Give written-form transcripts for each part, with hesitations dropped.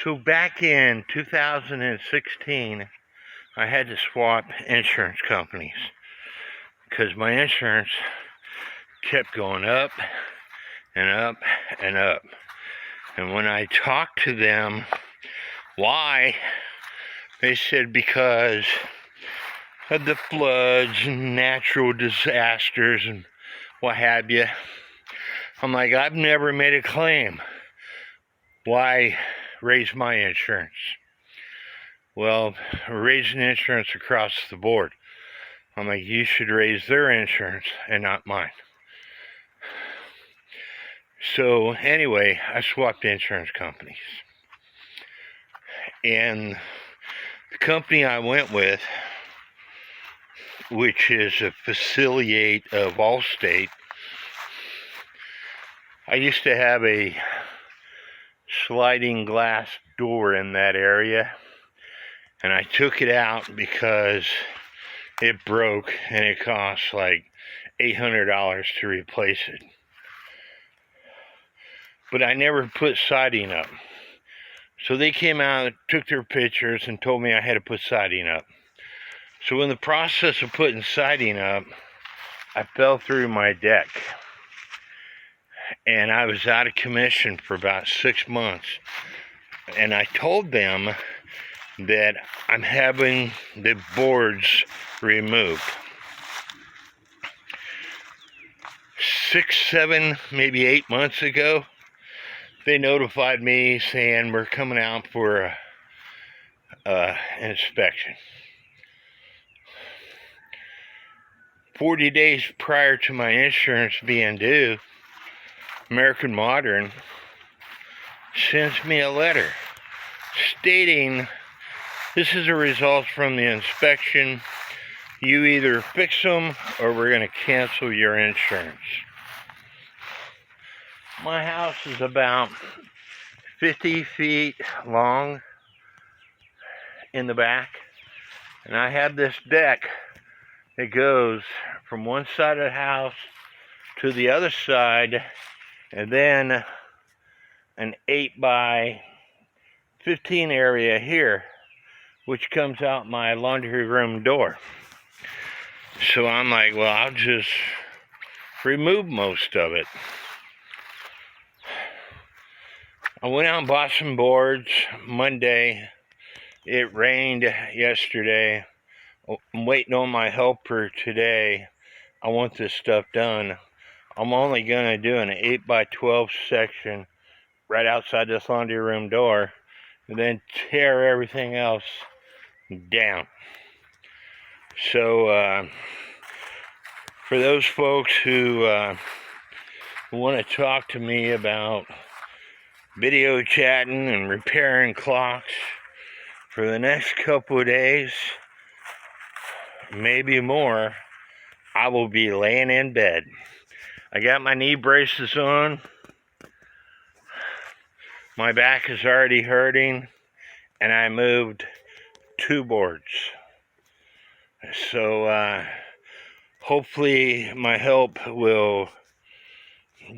So back in 2016, I had to swap insurance companies because my insurance kept going up and up and up. And when I talked to them why, they said because of the floods and natural disasters and what have you. I'm like, I've never made a claim. Why raise my insurance? Well, raising insurance across the board. I'm like, you should raise their insurance and not mine. So anyway, I swapped insurance companies. And the company I went with, which is a affiliate of Allstate, I used to have a sliding glass door in that area, and I took it out because it broke and it cost like $800 to replace it. But I never put siding up. So they came out, took their pictures, and told me I had to put siding up. So in the process of putting siding up, I fell through my deck. And I was out of commission for about 6 months. And I told them that I'm having the boards removed. 6, 7, maybe 8 months ago, they notified me saying we're coming out for an inspection. 40 days prior to my insurance being due, American Modern sends me a letter stating this is a result from the inspection. You either fix them or we're going to cancel your insurance. My house is about 50 feet long in the back, and I have this deck that goes from one side of the house to the other side, and then an 8 by 15 area here, which comes out my laundry room door. So I'm like, well, I'll just remove most of it. I went out and bought some boards Monday. It rained yesterday. I'm waiting on my helper today. I want this stuff done. I'm only going to do an 8 by 12 section right outside this laundry room door, and then tear everything else down. So for those folks who want to talk to me about video chatting and repairing clocks, for the next couple of days, maybe more, I will be laying in bed. I got my knee braces on. My back is already hurting, and I moved 2 boards. So hopefully my help will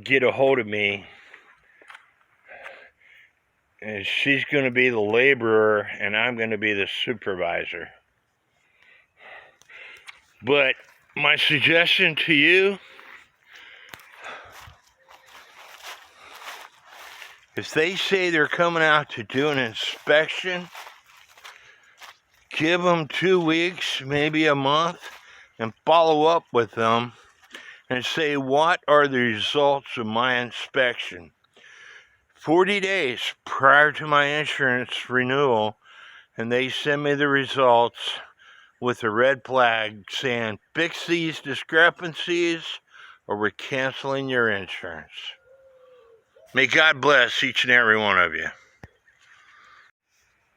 get a hold of me, and she's going to be the laborer and I'm going to be the supervisor. But my suggestion to you, if they say they're coming out to do an inspection, give them 2 weeks, maybe a month, and follow up with them and say, what are the results of my inspection? 40 days prior to my insurance renewal, and they send me the results with a red flag saying, fix these discrepancies or we're canceling your insurance. May God bless each and every one of you.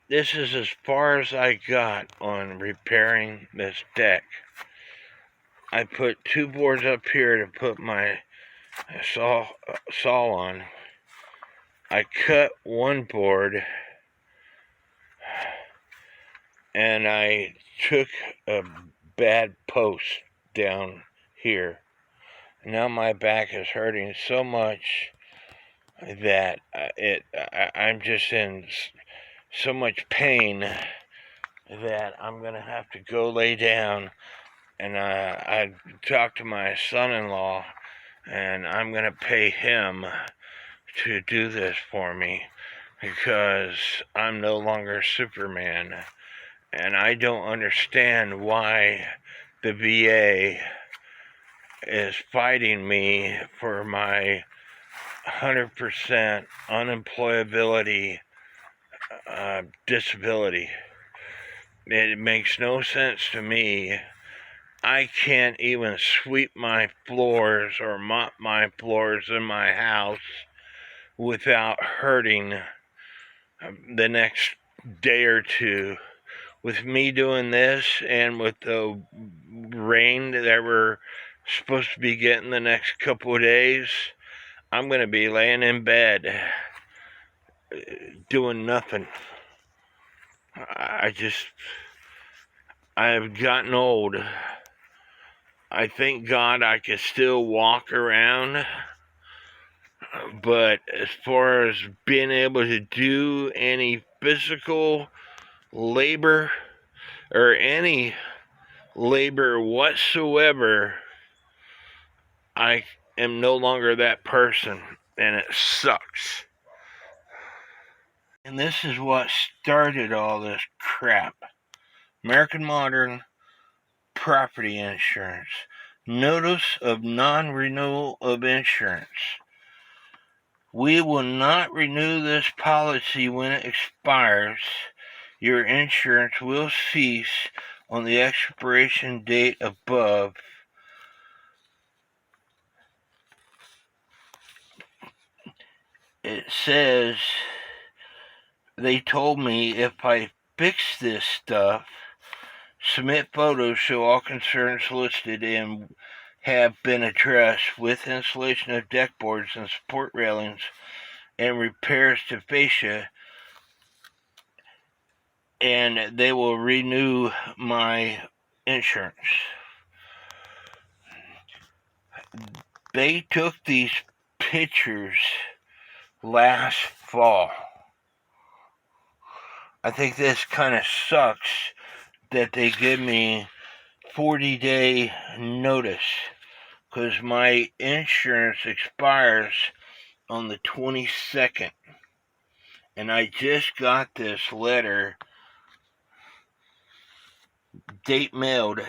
This is as far as I got on repairing this deck. I put 2 boards up here to put my saw on. I cut 1 board and I took a bad post down here. Now my back is hurting so much that I'm just in so much pain that I'm going to have to go lay down. And I talked to my son-in-law, and I'm going to pay him to do this for me because I'm no longer Superman. And I don't understand why the VA is fighting me for my 100% unemployability disability. It makes no sense to me. I can't even sweep my floors or mop my floors in my house without hurting the next day or two. With me doing this and with the rain that we're supposed to be getting the next couple of days, I'm going to be laying in bed doing nothing. I've gotten old. I thank God I can still walk around, but as far as being able to do any physical labor or any labor whatsoever, I am no longer that person, and it sucks. And this is what started all this crap. American Modern Property Insurance. Notice of non-renewal of insurance. We will not renew this policy when it expires. Your insurance will cease on the expiration date above. It says they told me if I fix this stuff, submit photos show all concerns listed and have been addressed with installation of deck boards and support railings and repairs to fascia, and they will renew my insurance. They took these pictures last fall. I think this kind of sucks that they give me 40-day notice because my insurance expires on the 22nd. And I just got this letter, date mailed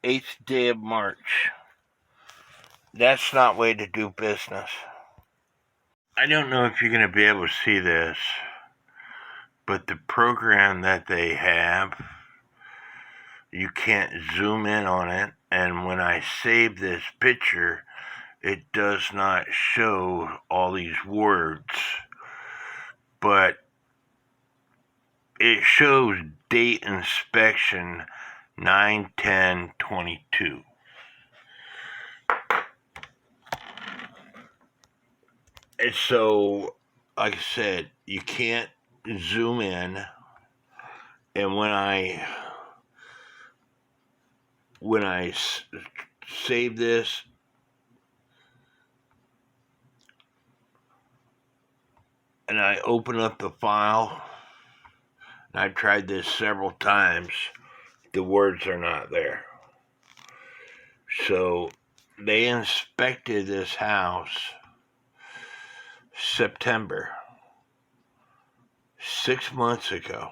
8th day of March. That's not way to do business. I don't know if you're going to be able to see this, but the program that they have, you can't zoom in on it, and when I save this picture, it does not show all these words, but it shows date inspection 9/10/22. And so, like I said, you can't zoom in, and when I save this, and I open up the file, and I've tried this several times, the words are not there. So they inspected this house September, 6 months ago.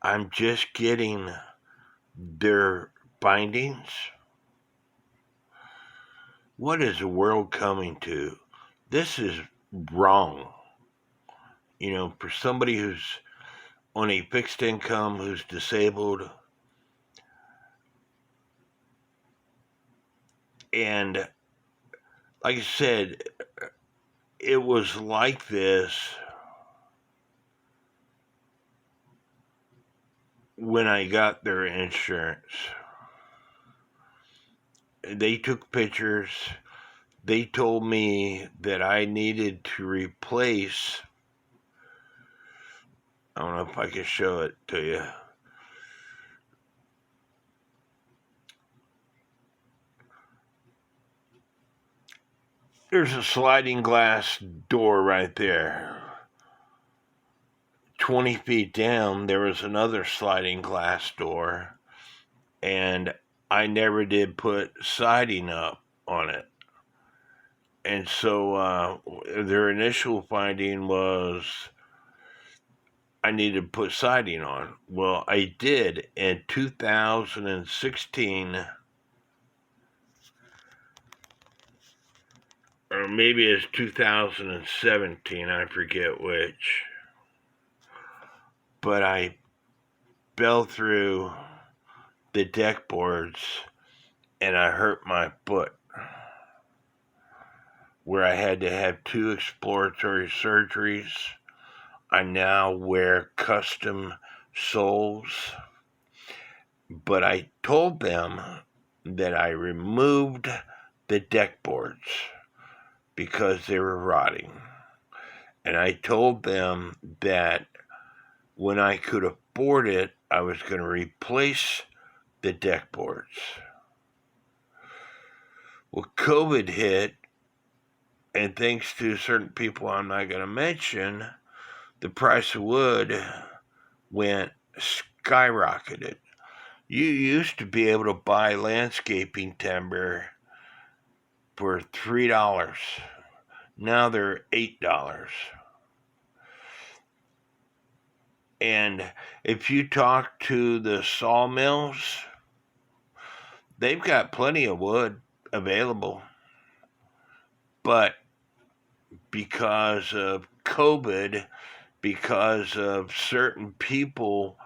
I'm just getting their findings. What is the world coming to? This is wrong. You know, for somebody who's on a fixed income, who's disabled, and like I said, it was like this when I got their insurance. They took pictures. They told me that I needed to replace, I don't know if I can show it to you. There's a sliding glass door right there. 20 feet down, there was another sliding glass door, and I never did put siding up on it. And so their initial finding was I needed to put siding on. Well, I did in 2016, or maybe it's 2017, I forget which. But I fell through the deck boards and I hurt my foot, where I had to have 2 exploratory surgeries. I now wear custom soles, but I told them that I removed the deck boards because they were rotting. And I told them that when I could afford it, I was going to replace the deck boards. Well, COVID hit, and thanks to certain people I'm not going to mention, the price of wood went skyrocketed. You used to be able to buy landscaping timber for $3. Now they're $8. And if you talk to the sawmills, they've got plenty of wood available. But because of COVID, because of certain people,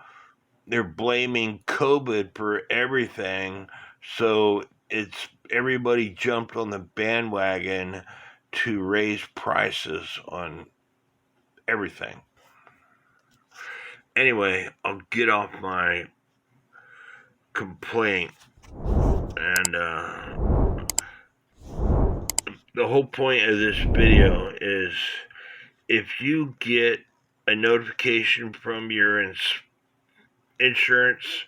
they're blaming COVID for everything. So it's everybody jumped on the bandwagon to raise prices on everything. Anyway, I'll get off my complaint. And the whole point of this video is if you get a notification from your insurance,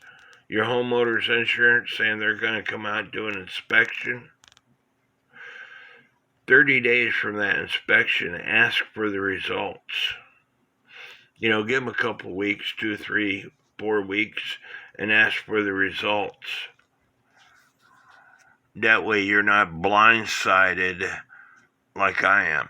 your homeowner's insurance, saying they're going to come out and do an inspection, 30 days from that inspection, ask for the results. Give them a couple weeks, 2, 3, 4 weeks, and ask for the results. That way you're not blindsided like I am.